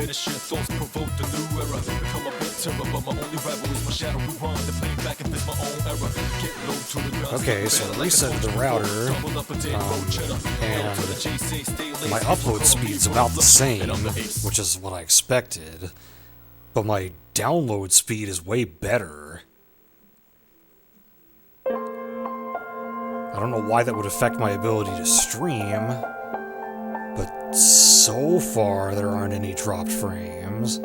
finish your thoughts, provoke the new era. Become a bit terror, but my only rival is my shadow. We run the play back and fix my own error. Get low to the ground. Okay, so I reset the router, and my upload speed's about the same, which is what I expected, but my download speed is way better. I don't know why that would affect my ability to stream, but so far there aren't any dropped frames.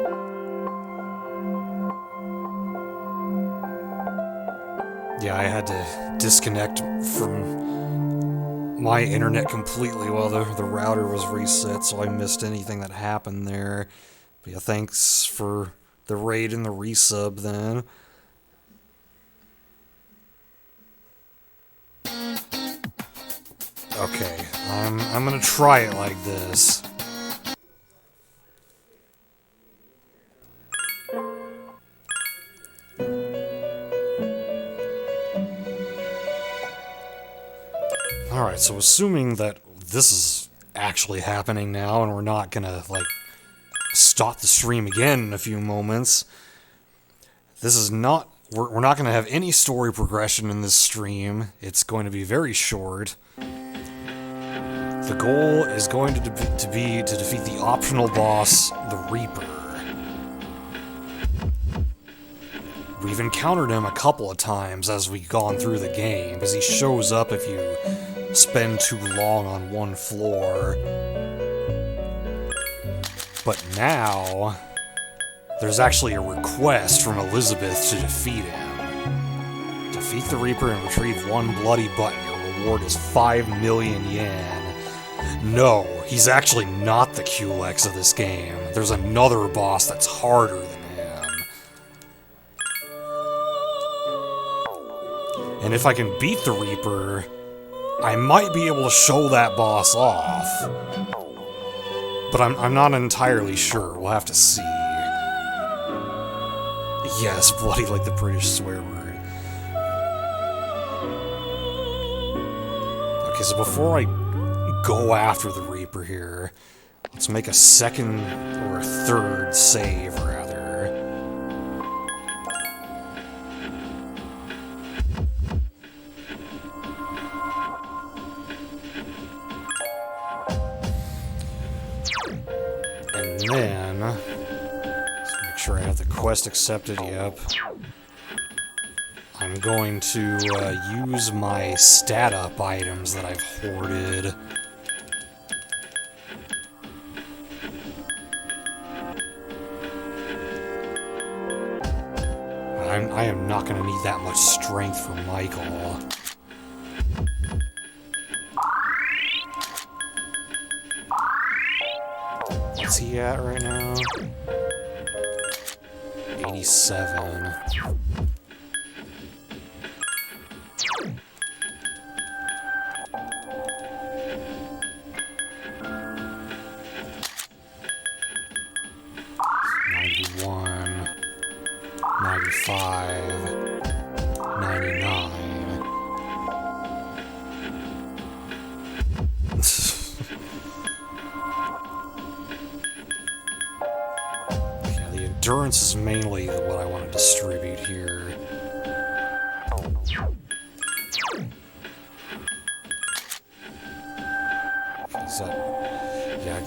Yeah, I had to disconnect from my internet completely while the router was reset, so I missed anything that happened there. But yeah, thanks for the raid and the resub then. Okay, I'm gonna try it like this. Alright, so assuming that this is actually happening now and we're not gonna, like, stop the stream again in a few moments, this is not... We're not gonna have any story progression in this stream. It's going to be very short. The goal is going to be to defeat the optional boss, the Reaper. We've encountered him a couple of times as we've gone through the game, because he shows up if you spend too long on one floor. But now, there's actually a request from Elizabeth to defeat him. Defeat the Reaper and retrieve one bloody button. Your reward is 5 million yen. No, he's actually not the Culex of this game. There's another boss that's harder than him. And if I can beat the Reaper, I might be able to show that boss off. But I'm not entirely sure. We'll have to see. Yes, bloody like the British swear word. Okay, so before I go after the Reaper here, let's make a second or a third save, rather. And then, let's make sure I have the quest accepted, yep. I'm going to use my stat up items that I've hoarded. I am not going to need that much strength for Michael. What's he at right now? 87. Endurance is mainly what I want to distribute here. Yeah,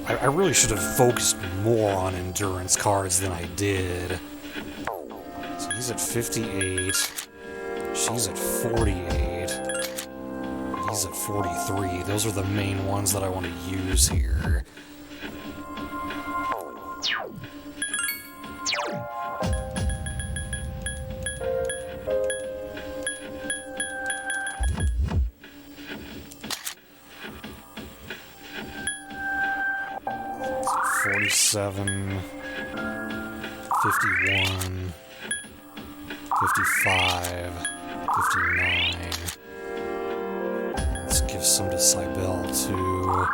I really should have focused more on endurance cards than I did. So he's at 58. She's at 48. He's at 43. Those are the main ones that I want to use here. Seven, 51, 55, 59. Let's give some to Cybele too.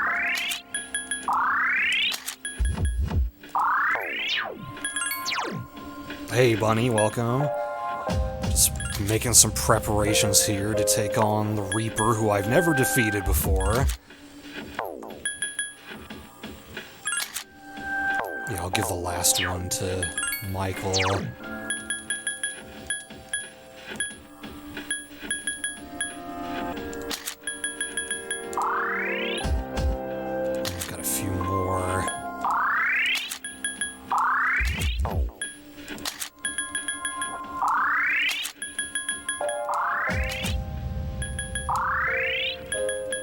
Hey Bunny, welcome. Just making some preparations here to take on the Reaper, who I've never defeated before. Yeah, I'll give the last one to Michael. I've got a few more.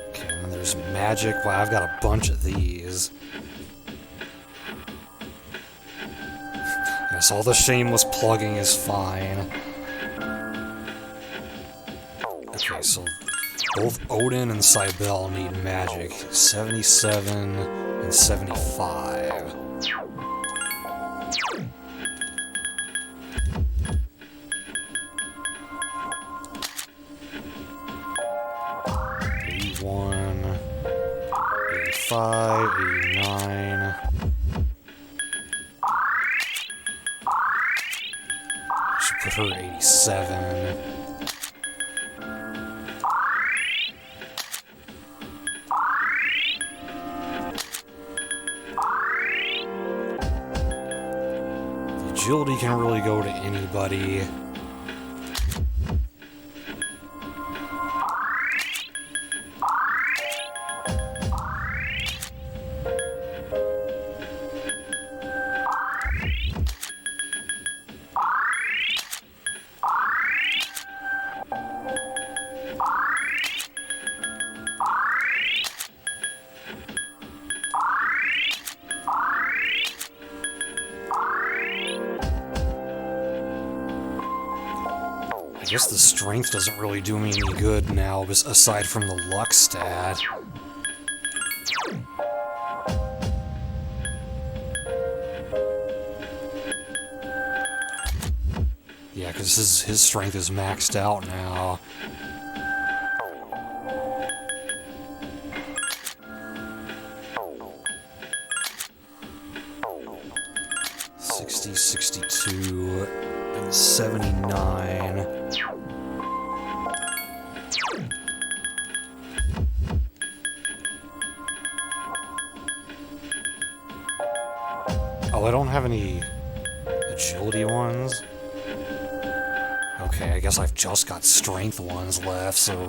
Okay, and then there's magic. Wow, I've got a bunch of these. Yes, all the shameless plugging is fine. Okay, so both Odin and Cybele need magic. 77 and 75. '81, '85, '89. Should put her at 87. The agility can really go to anybody. I guess the strength doesn't really do me any good now, aside from the luck stat. Yeah, because his strength is maxed out now. '62 and '79. Oh, I don't have any agility ones. Okay, I guess I've just got strength ones left, so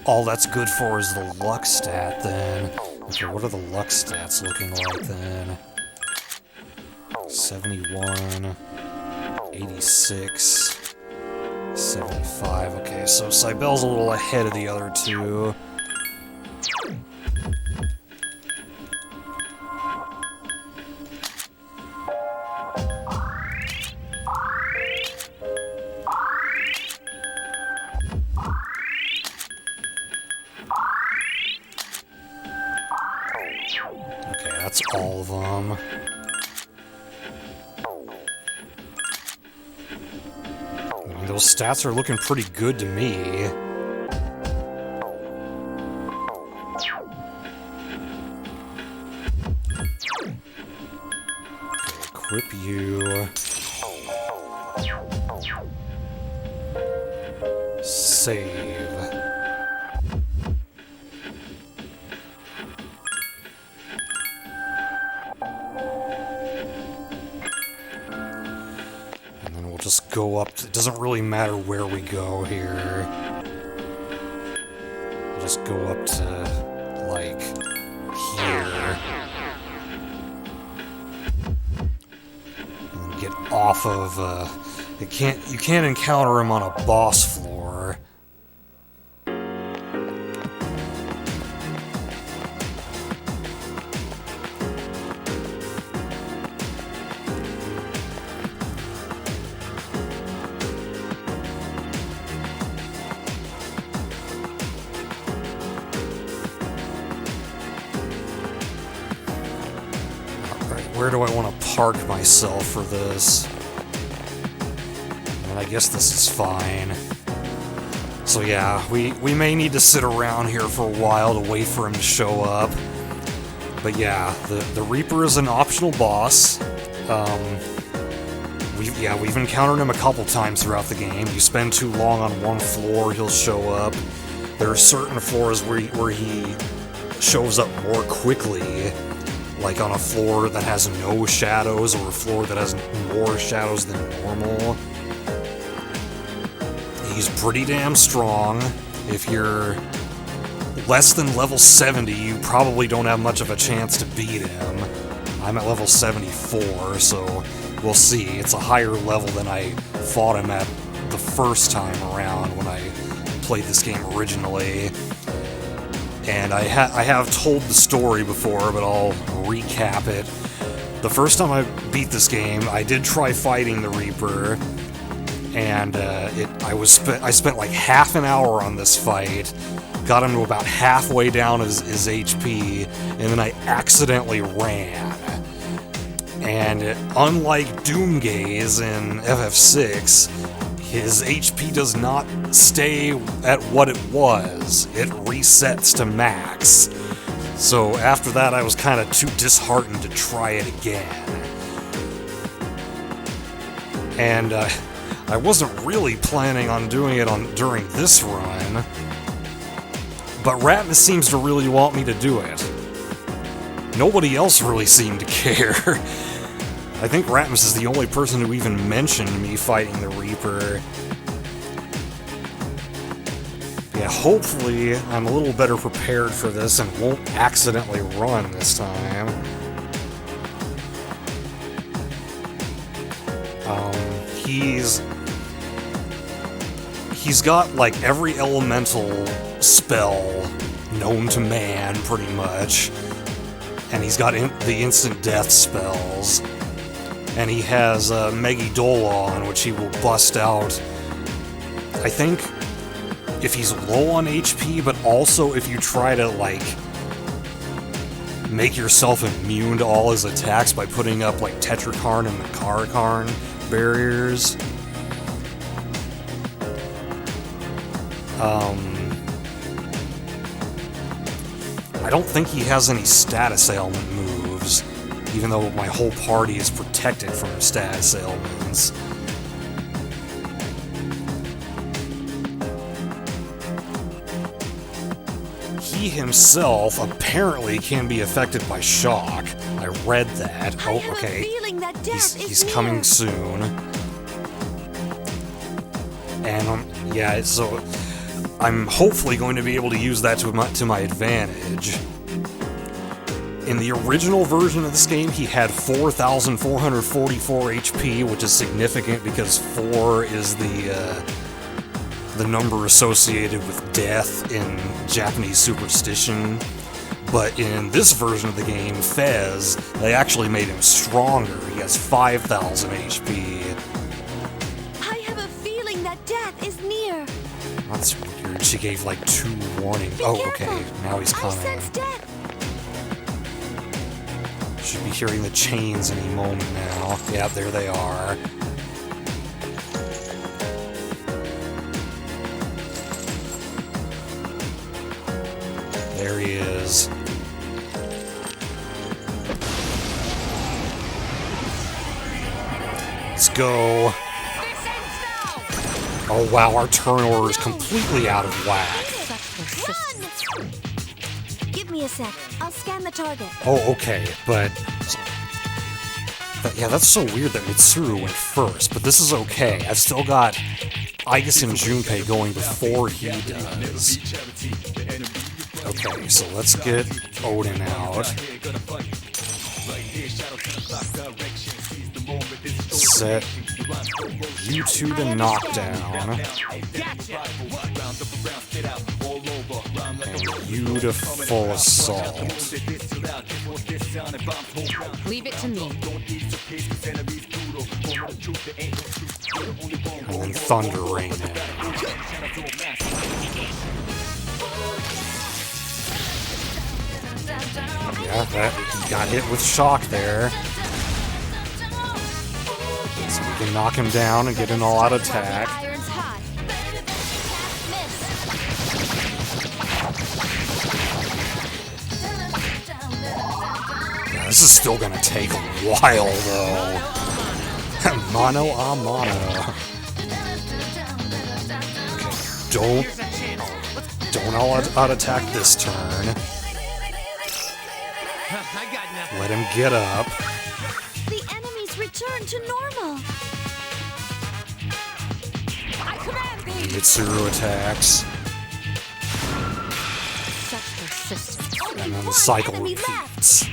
all that's good for is the luck stat then. Okay, what are the luck stats looking like then? 71, 86, 75. Okay, so Cybele's a little ahead of the other two. Okay, that's all of them. I mean, those stats are looking pretty good to me. Okay, equip you. Save. Just go up. It doesn't really matter where we go here. We'll just go up to, like, here. And then get off of, you can't encounter him on a boss floor. Where do I want to park myself for this? And I guess this is fine. So yeah, we may need to sit around here for a while to wait for him to show up. But yeah, the Reaper is an optional boss. We've encountered him a couple times throughout the game. You spend too long on one floor, he'll show up. There are certain floors where he shows up more quickly, like on a floor that has no shadows or a floor that has more shadows than normal. He's pretty damn strong. If you're less than level 70, you probably don't have much of a chance to beat him. I'm at level 74, so we'll see. It's a higher level than I fought him at the first time around when I played this game originally. And I have told the story before, but I'll recap it. The first time I beat this game, I did try fighting the Reaper, and I spent like half an hour on this fight, got him to about halfway down his HP, and then I accidentally ran. And unlike Doomgaze in FF6, his HP does not stay at what it was. It resets to max. So after that, I was kind of too disheartened to try it again. And I wasn't really planning on doing it during this run, but Ratmus seems to really want me to do it. Nobody else really seemed to care. I think Ratmus is the only person who even mentioned me fighting the Reaper. Yeah, hopefully I'm a little better prepared for this and won't accidentally run this time. He's got like every elemental spell known to man, pretty much. And he's got the instant death spells. And he has Megidolon, which he will bust out, I think, if he's low on HP, but also if you try to, like, make yourself immune to all his attacks by putting up, like, Tetrakarn and Makarakarn barriers. I don't think he has any status ailment moves, even though my whole party is protected from status ailments. He himself apparently can be affected by shock. I read that. Oh, okay. He's coming soon. And, yeah, so I'm hopefully going to be able to use that to my advantage. In the original version of this game, he had 4,444 HP, which is significant because 4 is the number associated with death in Japanese superstition. But in this version of the game, FES, they actually made him stronger. He has 5,000 HP. I have a feeling that death is near. That's weird. She gave like 2 warnings. Oh, okay. Now he's coming. I sense death. Should be hearing the chains any moment now. Yeah, there they are. There he is. Let's go. Oh wow, our turn order is completely out of whack. Run! Give me a sec. I'll scan the target. Oh, okay, but yeah, that's so weird that Mitsuru went first, but this is okay. I've still got Aigis and Junpei going before he does. Okay, so let's get Odin out. Set you two to knockdown. And you to full assault. Leave it to me. And then Thunder Rain in. Yeah, he got hit with shock there. So we can knock him down and get an all-out attack. Iron's hot. Yeah, this is still gonna take a while, though. Mano a mano. Okay, don't all-out attack this turn. I got nothing. Let him get up. The enemies return to normal. I command thee! Mitsuru attacks. Such persistence. And then the one cycle enemy repeats.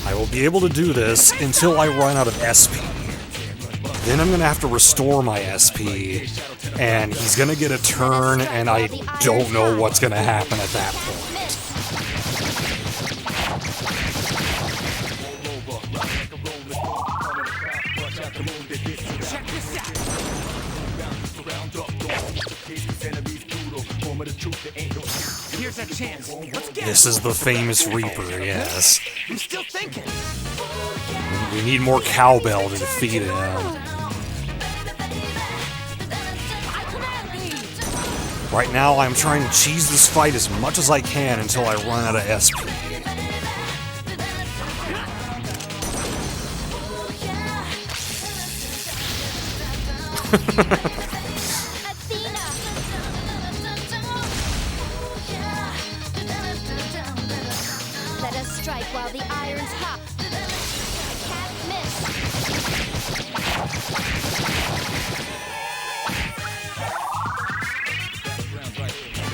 I will be able to do this until I run out of SP. Then I'm gonna have to restore my SP, and he's gonna get a turn, and I don't know what's gonna happen at that point. Check this out. Here's a chance. Let's get This is the famous Reaper, yes. I'm still thinking. We need more cowbell to defeat him. Right now, I'm trying to cheese this fight as much as I can until I run out of SP. Let us strike while the iron's hot. Can't miss.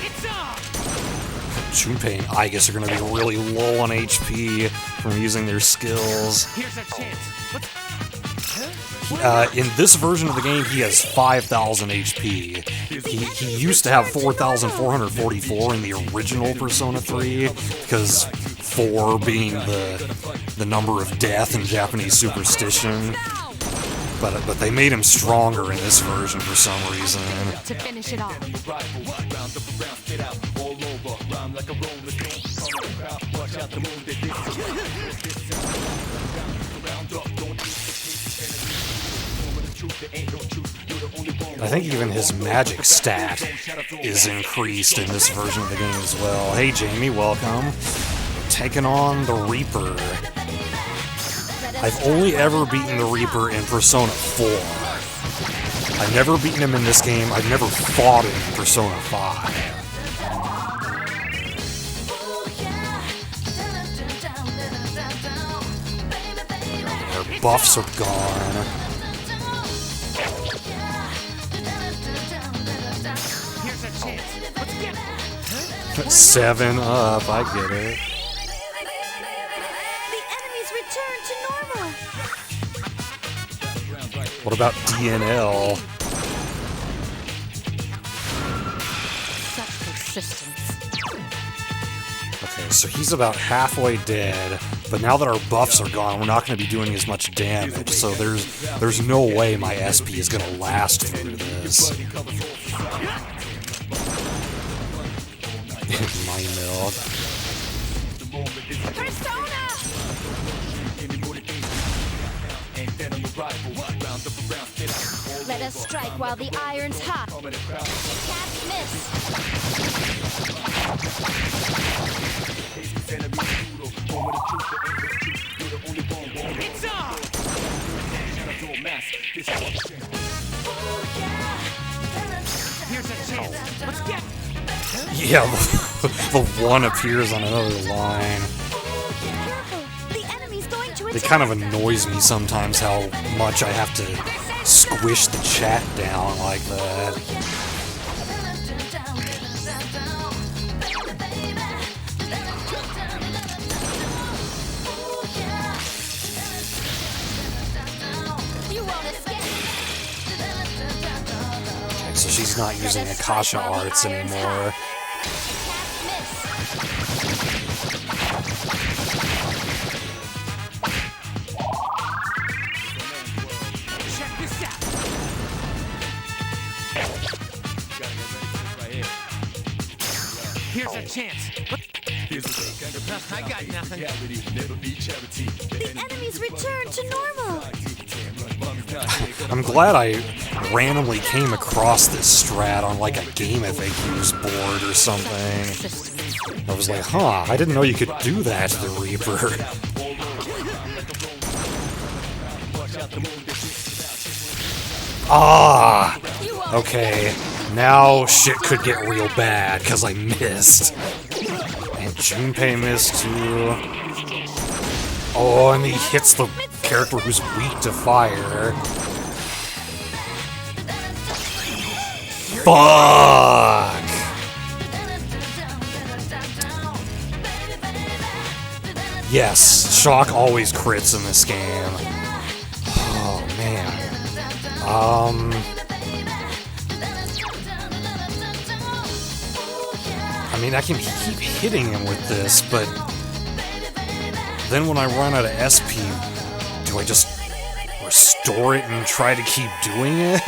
It's on. Junpei and Aigis are going to be really low on HP from using their skills. Here's a chance. Let's In this version of the game, he has 5,000 HP. He used to have 4,444 in the original Persona 3, because 4 being the number of death in Japanese superstition. But they made him stronger in this version for some reason. To finish it off. I think even his magic stat is increased in this version of the game as well. Hey Jamie, welcome. Taking on the Reaper. I've only ever beaten the Reaper in Persona 4. I've never beaten him in this game. I've never fought him in Persona 5. Our buffs are gone. here's a chance. Let's get 7 up, I get it. The enemies return to normal. What about DNL? Such persistence. Okay, so he's about halfway dead, but now that our buffs are gone, we're not going to be doing as much damage, so there's no way my SP is going to last through this. My milk. Persona! Let us strike while the iron's hot. Can't miss. it's on. Here's a chance. Let's get Yeah, the one appears on another line. Careful. The enemy's going to It attack. kind of annoys me sometimes how much I have to squish the chat down like that. You won't escape. So she's not using Akasha arts anymore. Can't miss. check this out. Here's a chance. I got nothing. The enemies return to normal. I'm glad I randomly came across this strat on like a Game FAQs board or something. Persistence. I was like, huh, I didn't know you could do that to the Reaper. Ah! Okay. Now shit could get real bad because I missed. And Junpei missed too. Oh, and he hits the character who's weak to fire. Fuck! Yes, Shock always crits in this game. Oh, man. I mean, I can keep hitting him with this, but then when I run out of SP, do I just restore it and try to keep doing it?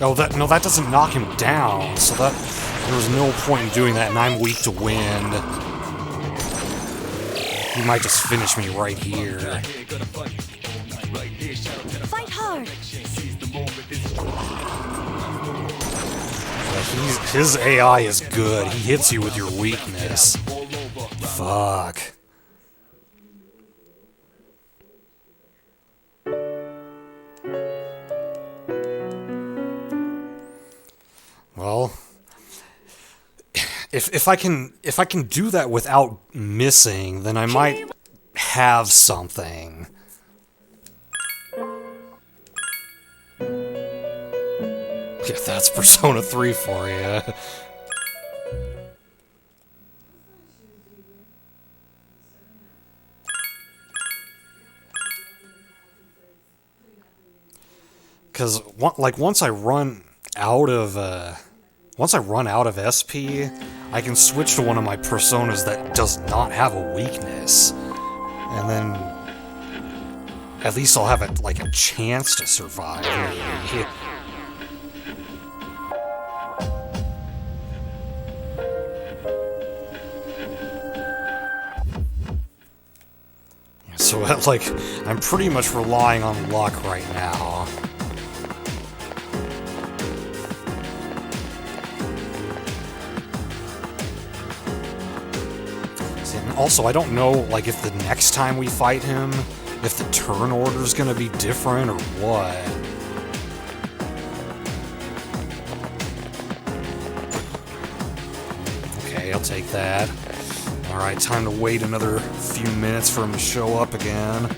Oh, no, that doesn't knock him down, so that there was no point in doing that, and I'm weak to wind. He might just finish me right here. Fight hard. His AI is good. He hits you with your weakness. Fuck. Well, if I can do that without missing, then I might have something. Yeah, that's Persona 3 for you. Because once I run out of SP, I can switch to one of my personas that does not have a weakness, and then at least I'll have a chance to survive. So I'm pretty much relying on luck right now. Also, I don't know, if the next time we fight him, if the turn order's gonna be different or what. Okay, I'll take that. Alright, time to wait another few minutes for him to show up again.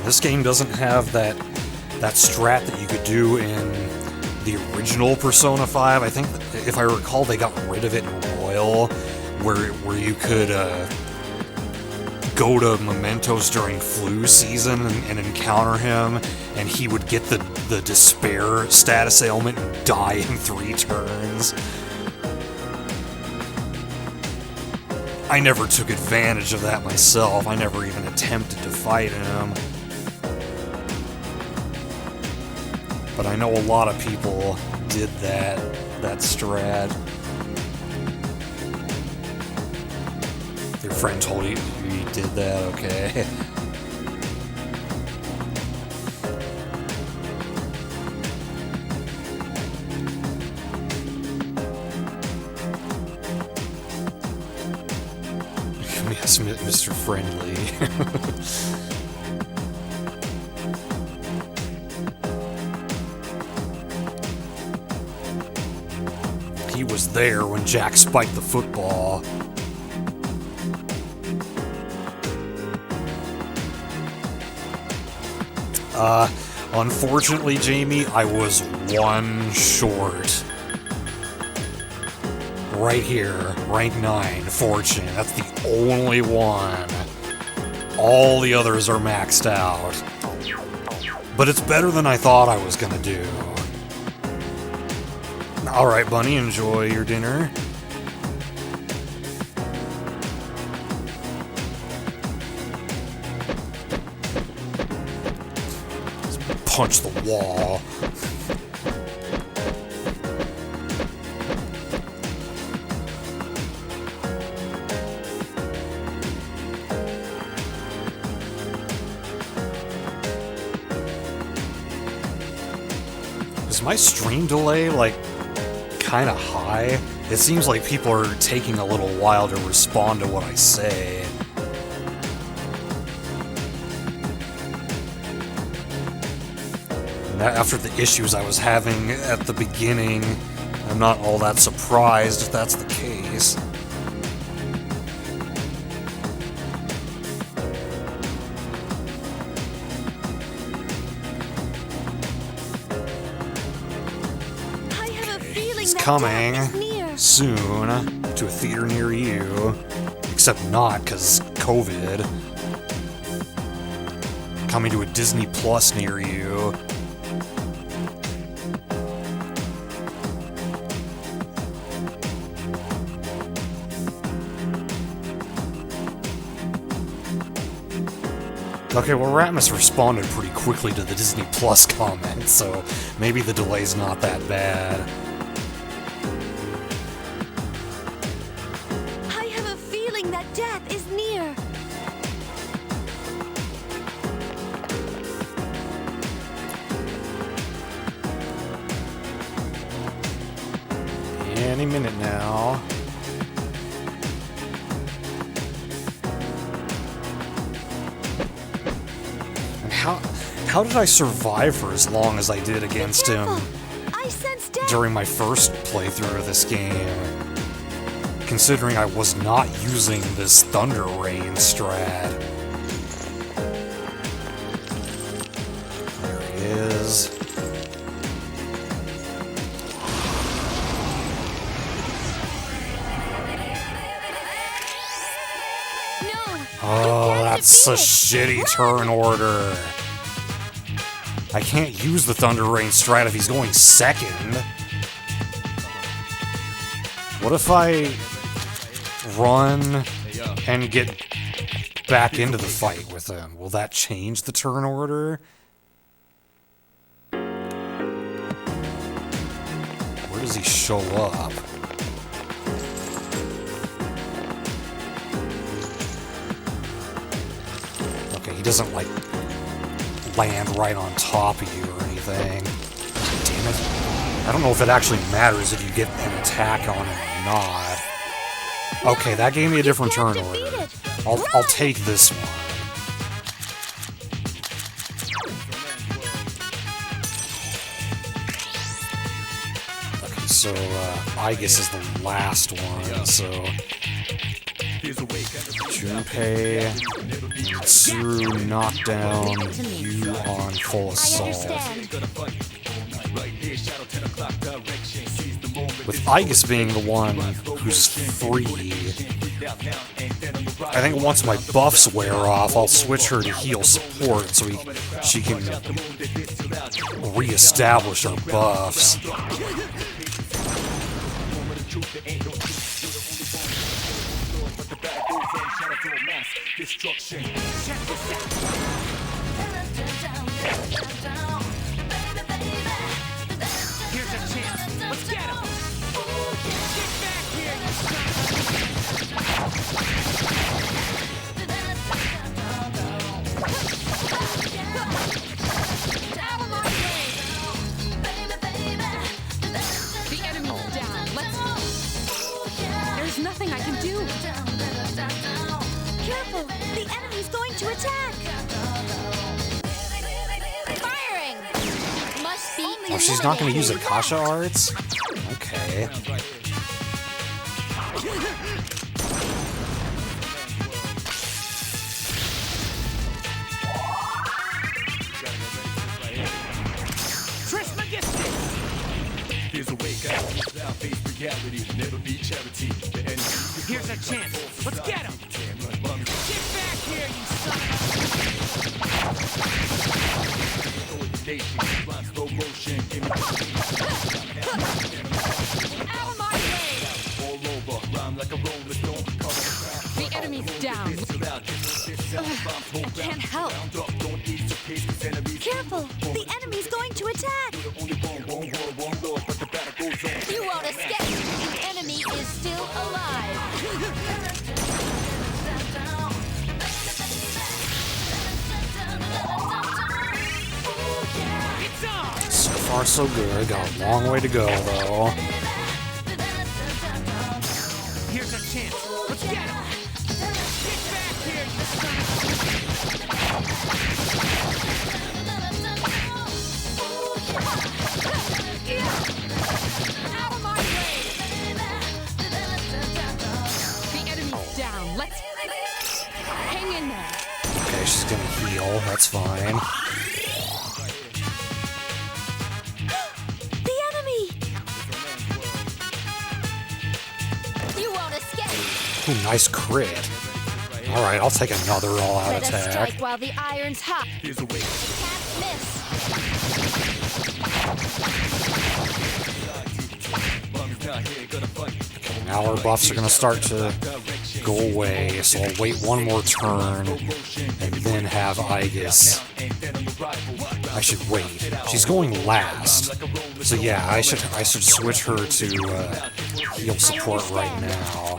This game doesn't have that strat that you could do in the original Persona 5. I think, if I recall, they got rid of it in Royal, where you could go to Mementos during flu season and encounter him, and he would get the despair status ailment and die in 3 turns. I never took advantage of that myself. I never even attempted to fight him. But I know a lot of people did that strat. Your friend told you did that, okay. Yes, Mr. Friendly. He was there when Jack spiked the football. Unfortunately, Jamie, I was 1 short. Right here, rank 9, Fortune. That's the only one. All the others are maxed out. But it's better than I thought I was gonna do. Alright, Bunny, enjoy your dinner. Just punch the wall. Is my stream delay, like, kind of high? It seems like people are taking a little while to respond to what I say. And after the issues I was having at the beginning, I'm not all that surprised if that's the case. It's coming soon to a theater near you, except not because COVID. Coming to a Disney Plus near you. Okay, well, Ratmus responded pretty quickly to the Disney Plus comment, so maybe the delay's not that bad. I have a feeling that death is near. Any minute now. And how did I survive for as long as I did against him I sense death. during my first playthrough of this game? Considering I was not using this Thunder Rain strat. There he is. Oh, that's a shitty turn order. I can't use the Thunder Rain strat if he's going second. What if I run and get back into the fight with him? Will that change the turn order? Where does he show up? Okay, he doesn't, like, land right on top of you or anything. Damn it. I don't know if it actually matters if you get an attack on him or not. Okay, that gave me a different turn order. I'll take this one. Okay, so Igus is the last one, so Junpei, Tsuru, knockdown, you on full assault. With Igus being the one who's free, I think once my buffs wear off, I'll switch her to heal support so she can re-establish her buffs. Here's a chance. Let's get him. Get back here, you son Out of my way! The enemy's down. Let's go. There's nothing I can do. Careful! The enemy's going to attack! Firing! Must be. Oh, she's not going to use Akasha Arts? Okay. Here's a chance. Let's get him. Get back here, you son Out of my way! The enemy's down. I can't help. Careful! The enemy's going to attack! You won't escape! The enemy is still alive! It's on. So far, far, so good. Got a long way to go, though. Here's a chance. Let's get him. Get back here, you son of Out of my way! The enemy's down. Let's hang in there. Okay, she's gonna heal. That's fine. The enemy! You won't escape! Ooh, nice crit. Alright, I'll take another all-out Let us attack. strike while the iron's hot. Here's a way. Can't miss. Now our buffs are gonna start to go away, so I'll wait one more turn and then have Aegis. I should wait. She's going last. So yeah, I should switch her to heal support right now.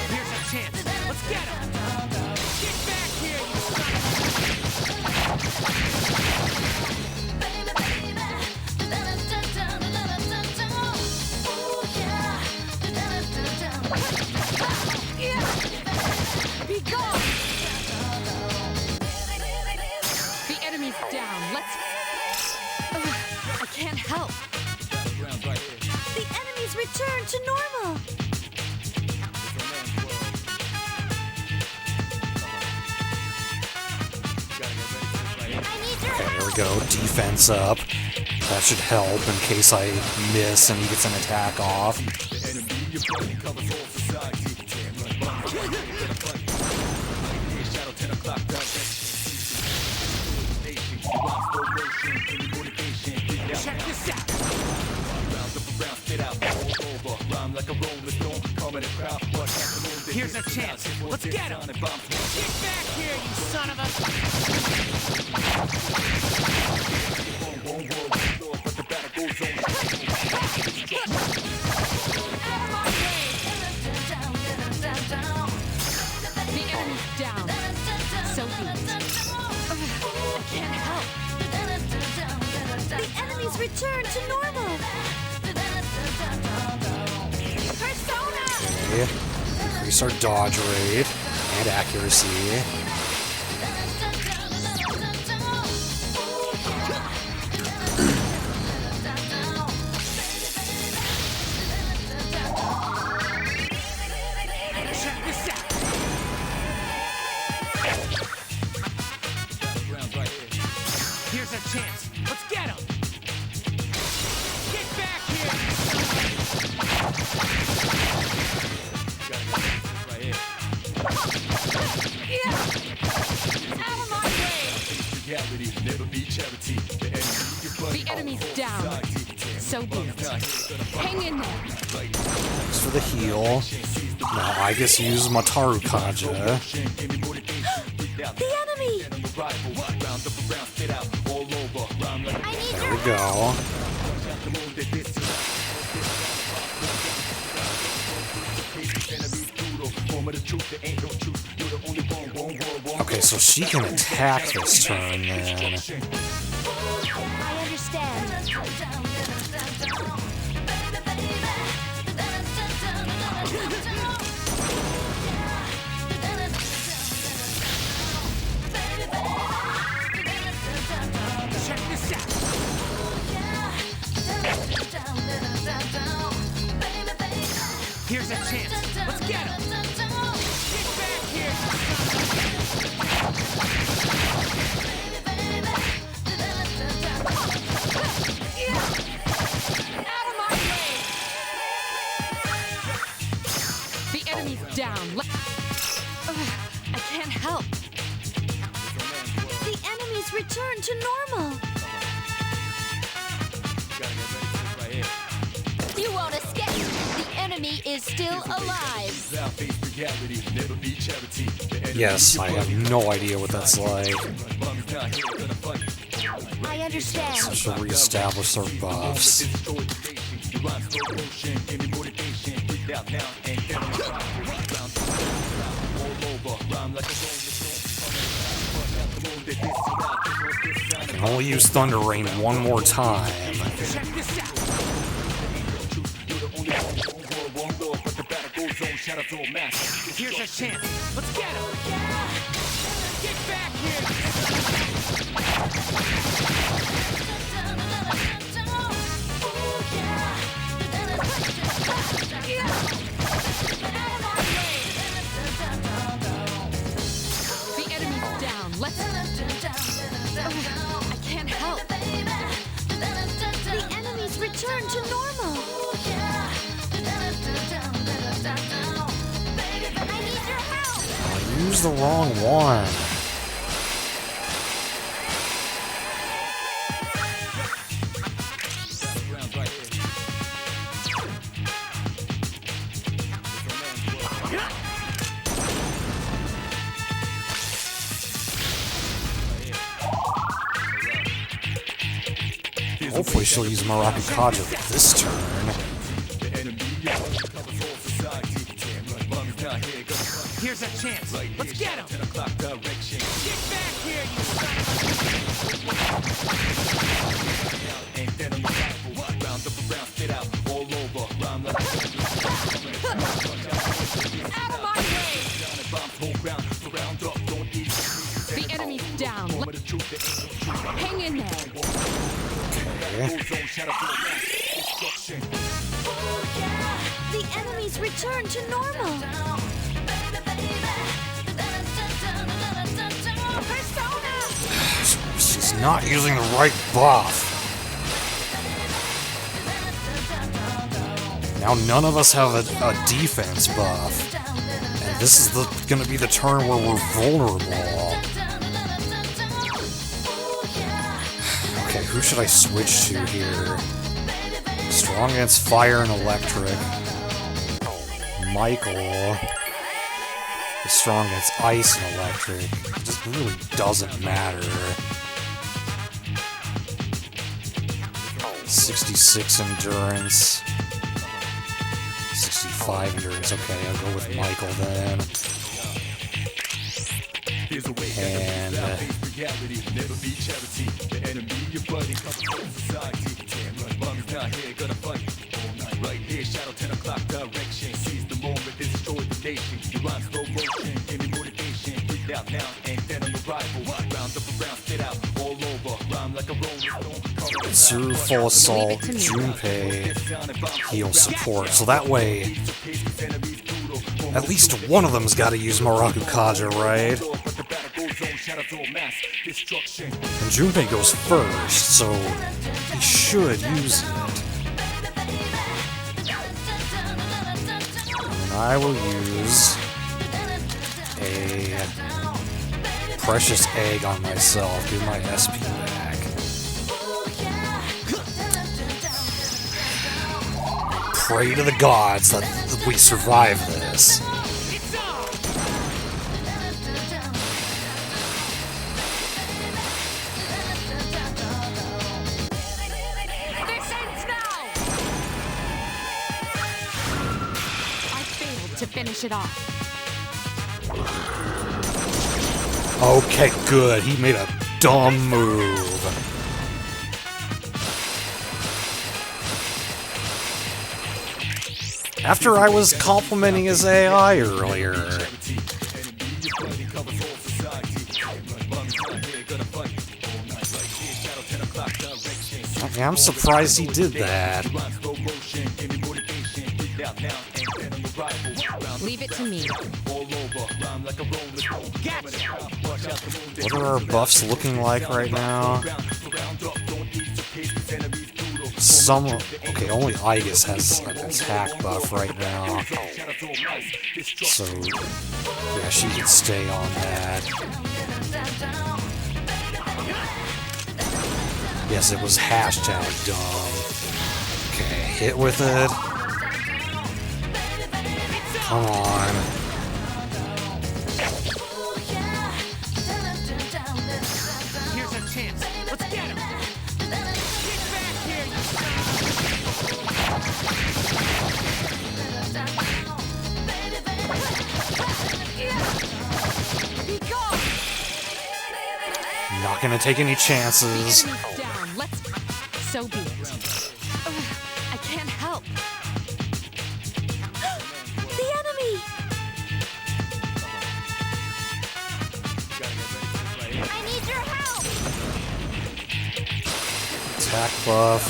Here's a chance. Let's get him. Get back here, you son Be gone! The enemy's down. Let's. I can't help. The enemy's returned to normal. I need your Okay, there we go. Defense up. That should help in case I miss and he gets an attack off. Check this out. Here's a chance. Let's get him. Get back here, you son of a... Out of my way! The enemy's down. So be it. I can't help. The enemy's returned to normal. Persona! Okay. Increase our dodge rate and accuracy. Check this out. Here's a chance. Let's get him. Get back here, Out of my way! The enemy's down. So be it. Hang in there. Thanks for the heal. Now I guess use Mataru Kaja. The enemy! I need There your we go. Okay, so she can attack this turn then. I understand. Check this out. Here's a chance. Let's get him. Get back here, you Out of my way! The enemy's down. I can't help. The enemy's returned to normal. You won't escape. The enemy is still alive. Yes, I have no idea what that's like. I understand. So she'll reestablish our buffs. I can only use Thunder Rain one more time. Check this out. Here's our chance. Let's get him. Get back here. The enemy's down. Let's. I can't help. The enemies return to normal. I need your help. I used the wrong one. Hopefully she'll use Maraku Kaja this turn. Here's our chance. Let's get him. Get back here, you son Out of my way! The enemy's down. Hang in there. The enemies return to normal. Persona! She's not using the right buff. Now none of us have a defense buff. And this is gonna be the turn where we're vulnerable. Okay, who should I switch to here? Strong against fire and electric. Michael is strong against ice and electric. It just really doesn't matter. 66 endurance. 65 endurance. Okay, I'll go with Michael then. And Zero Full Assault, Junpei, heal support. So that way, at least one of them's got to use Maraku Kaja, right? And Junpei goes first, so he should use it. And I will use a precious egg on myself, give my SP back. Pray to the gods that we survive this. This ends now! I failed to finish it off. Okay, good. He made a dumb move. After I was complimenting his AI earlier. Okay, I'm surprised he did that. Leave it to me. What are our buffs looking like right now? Some... Okay, only Igus has an attack buff right now. So... yeah, she can stay on that. Yes, it was hashtag dumb. Okay, hit with it. Come on. Not gonna take any chances. The enemy's down. Let's. So be it. I can't help. The enemy! I need your help! Attack buff.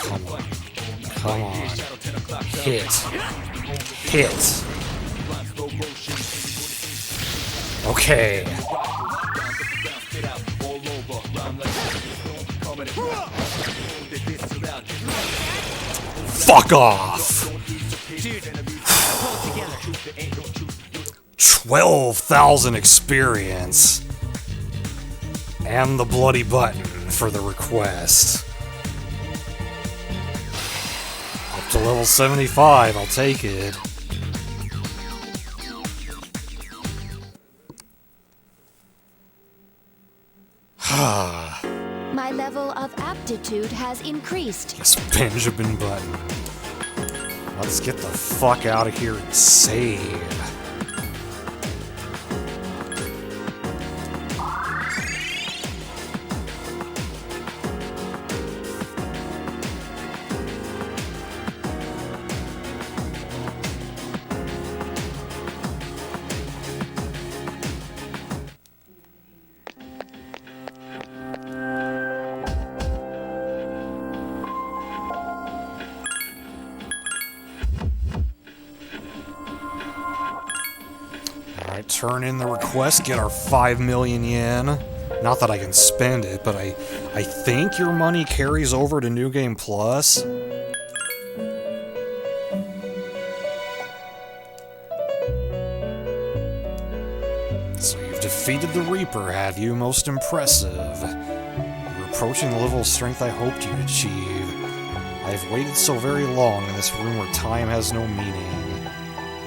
Come on. Come on. Hit. Hit. Okay. Fuck off! 12,000 experience. And the bloody button for the request. Up to level 75, I'll take it. My level of aptitude has increased. Yes, Benjamin Button. Let's get the fuck out of here and save. Alright, turn in the request, get our 5 million yen. Not that I can spend it, but I think your money carries over to New Game Plus. So you've defeated the Reaper, have you? Most impressive. You're approaching the level of strength I hoped you'd achieve. I have waited so very long in this room where time has no meaning.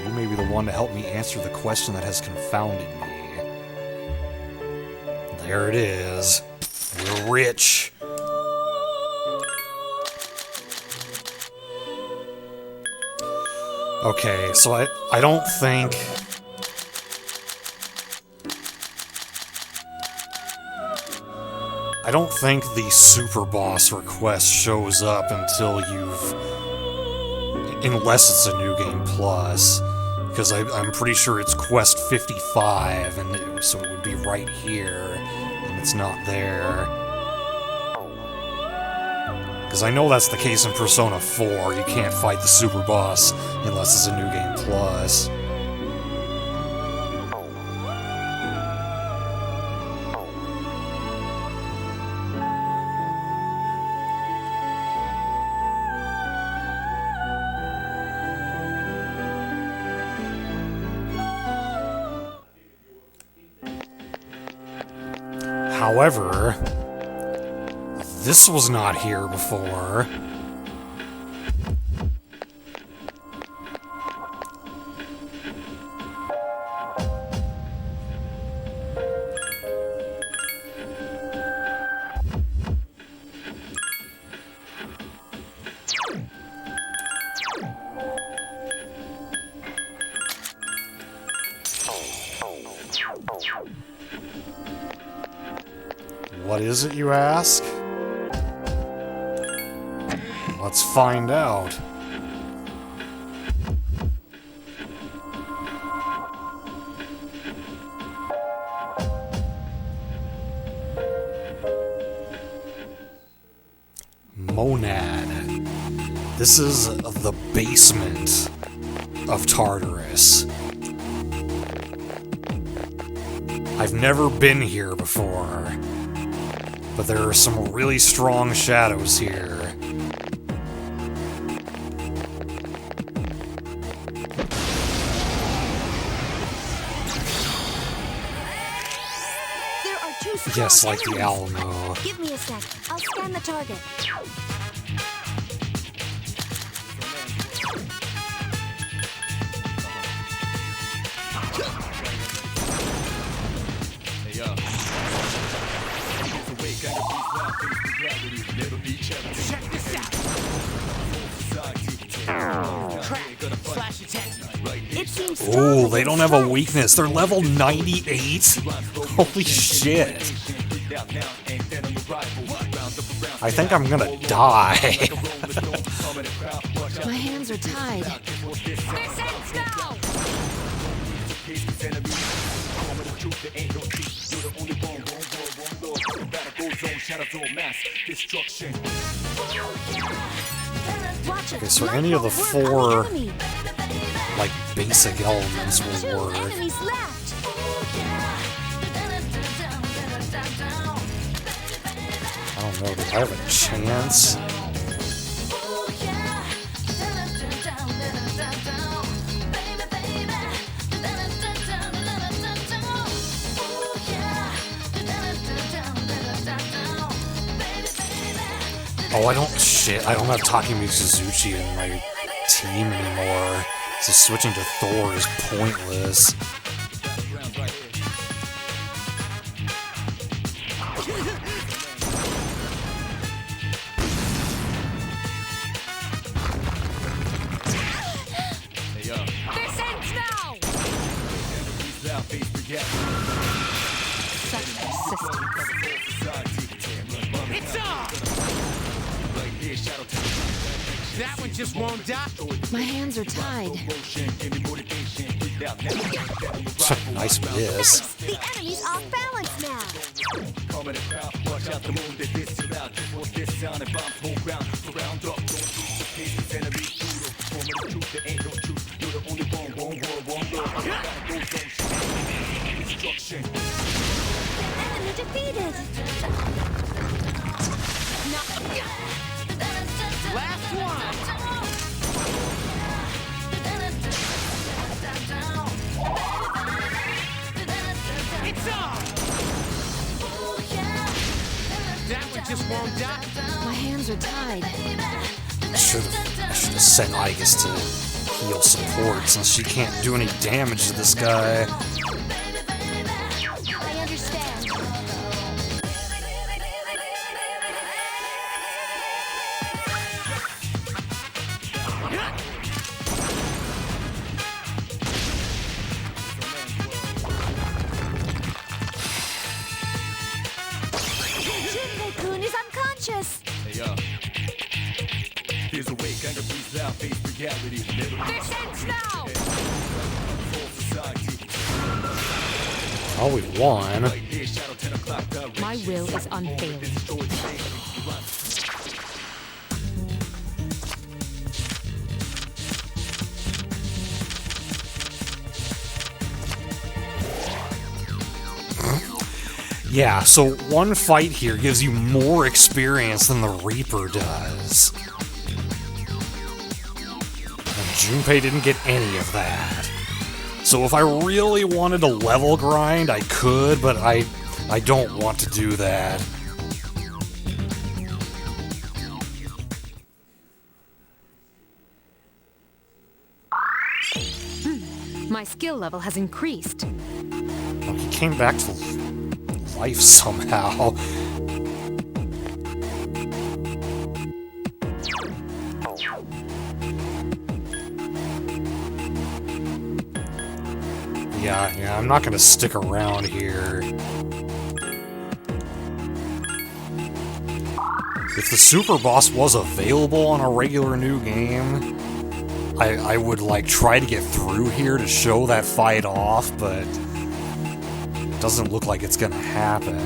You may be the one to help me answer the question that has confounded me. There it is. You're rich. Okay, so I don't think... I don't think the super boss request shows up until you've... Unless it's a New Game Plus. Because I'm pretty sure it's Quest 55, and so it would be right here, and it's not there. Because I know that's the case in Persona 4, you can't fight the super boss unless it's a New Game Plus. However, this was not here before. What is it, you ask? Let's find out. Monad. This is the basement of Tartarus. I've never been here before. But there are some really strong shadows here. There are two strong Yes, like the enemies. Alamo. Give me a sec. I'll scan the target. Check this out. Crack. Flash attack. It seems Oh, they don't have a weakness. They're level 98? Holy shit. I think I'm gonna die. My hands are tied. This ends now! Watch it. Okay, so Light any of the won't work on four, the enemy. like, basic elements Two will work. enemies left. I don't know, do I have a chance? Oh, I don't have Takumi Suzuki in my team anymore, so switching to Thor is pointless. This ends now! Such persistence. It's on! That one just won't die. My hands are tied. Nice miss. The enemy's off balance now. Enemy defeated. Last one! It's on! That one just won't die. My hands are tied. I should have sent Igus to heal support since she can't do any damage to this guy. I understand. Junpei-kun is unconscious. Here's a wake, anger breathes out, face reality. Never This ends now! society. Oh, we won. Here, shadow 10 o'clock, My will is unfailing. destroy the thing. Yeah, so one fight here gives you more experience than the Reaper does. And Junpei didn't get any of that. So if I really wanted to level grind, I could, but I don't want to do that. My skill level has increased. Oh, he came back to life somehow. Yeah, I'm not gonna stick around here. If the super boss was available on a regular new game, I would like try to get through here to show that fight off, but it doesn't look like it's gonna happen.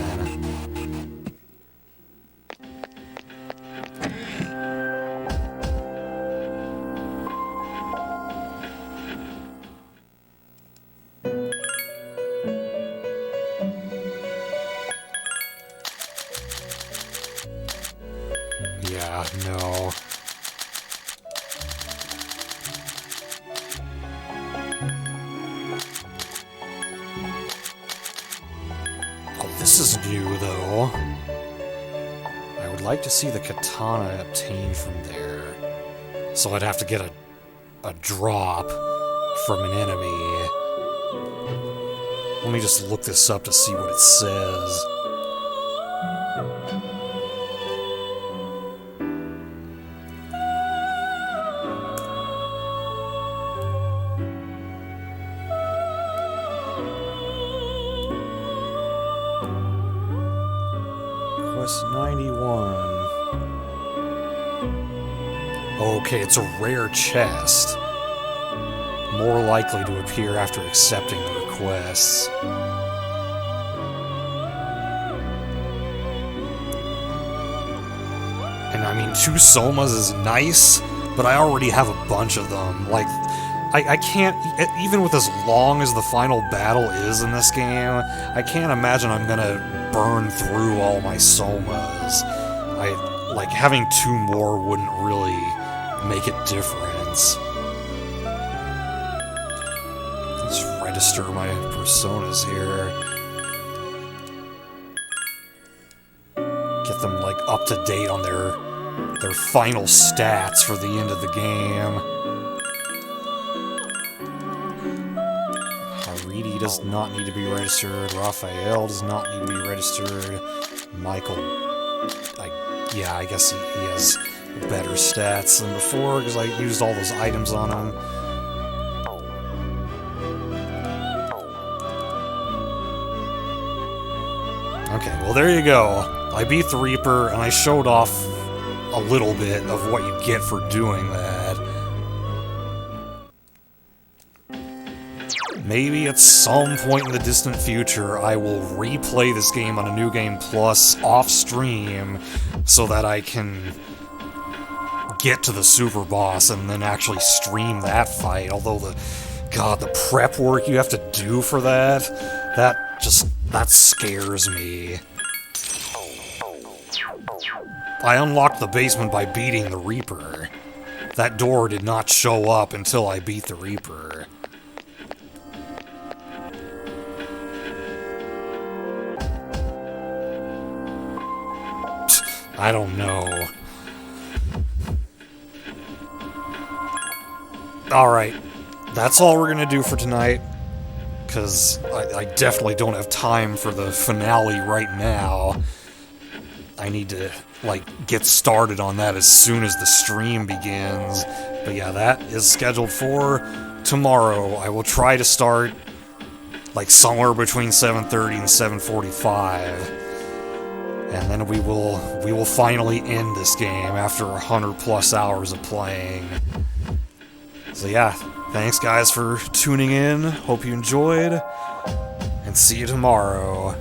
Yeah, no. Oh, this is new, though. I would like to see the katana obtained from there. So I'd have to get a drop from an enemy. Let me just look this up to see what it says. 91. Okay, it's a rare chest. More likely to appear after accepting the requests. And I mean, 2 Somas is nice, but I already have a bunch of them. Like, I can't, even with as long as the final battle is in this game, I can't imagine I'm gonna burn through all my Somas. Like, having 2 more wouldn't really make a difference. Let's register my personas here. Get them, like, up to date on their final stats for the end of the game. Haridi does not need to be registered. Raphael does not need to be registered. Michael, yeah, I guess he has better stats than before because I used all those items on him. Okay, well there you go. I beat the Reaper and I showed off a little bit of what you get for doing that. Maybe at some point in the distant future I will replay this game on a New Game Plus off stream so that I can get to the super boss and then actually stream that fight. Although the prep work you have to do for that scares me. I unlocked the basement by beating the Reaper. That door did not show up until I beat the Reaper. I don't know. Alright, that's all we're gonna do for tonight, because I definitely don't have time for the finale right now. I need to, like, get started on that as soon as the stream begins. But yeah, that is scheduled for tomorrow. I will try to start, like, somewhere between 7:30 and 7:45. And then we will finally end this game after 100+ hours of playing. So yeah, thanks guys for tuning in. Hope you enjoyed, and see you tomorrow.